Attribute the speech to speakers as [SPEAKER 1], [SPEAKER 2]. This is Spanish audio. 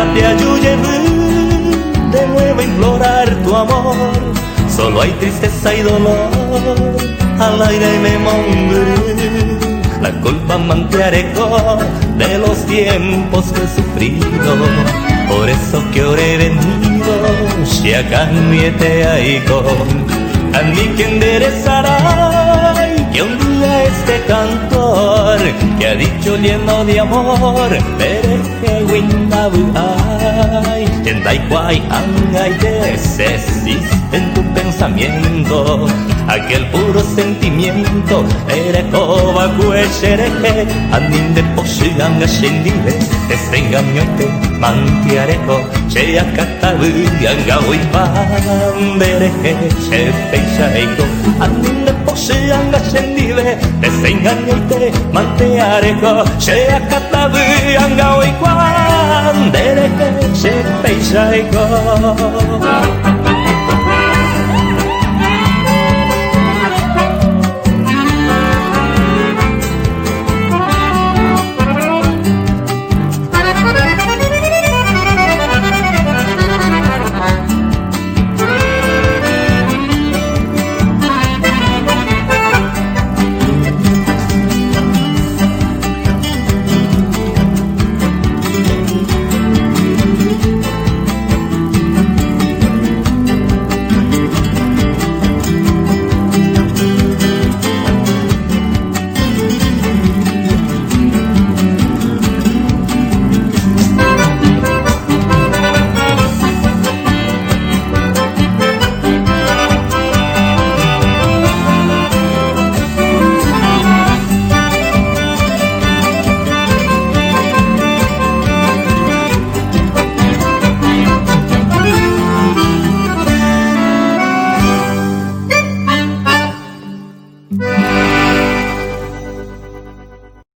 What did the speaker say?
[SPEAKER 1] te ayude de nuevo a implorar tu amor. Solo hay tristeza y dolor al aire me mondré. La culpa manteareko de los tiempos que he sufrido. Por eso que ahora he venido, si acá me te aigo, a mí que enderezará, que un día este cantor que ha dicho lleno de amor, pereje windabu ay, tendai guay angay desexiste en tu pensamiento, aquel puro sentimiento, erekoba kueshereje, anin de poshianga shendile, desengañote mantiareko, che akatabu anga uipan, bereje, che peixaiko, anin de poshianga shendile, desengañote mantiareko, che akatabu anga uipan, bereje, che peixaiko.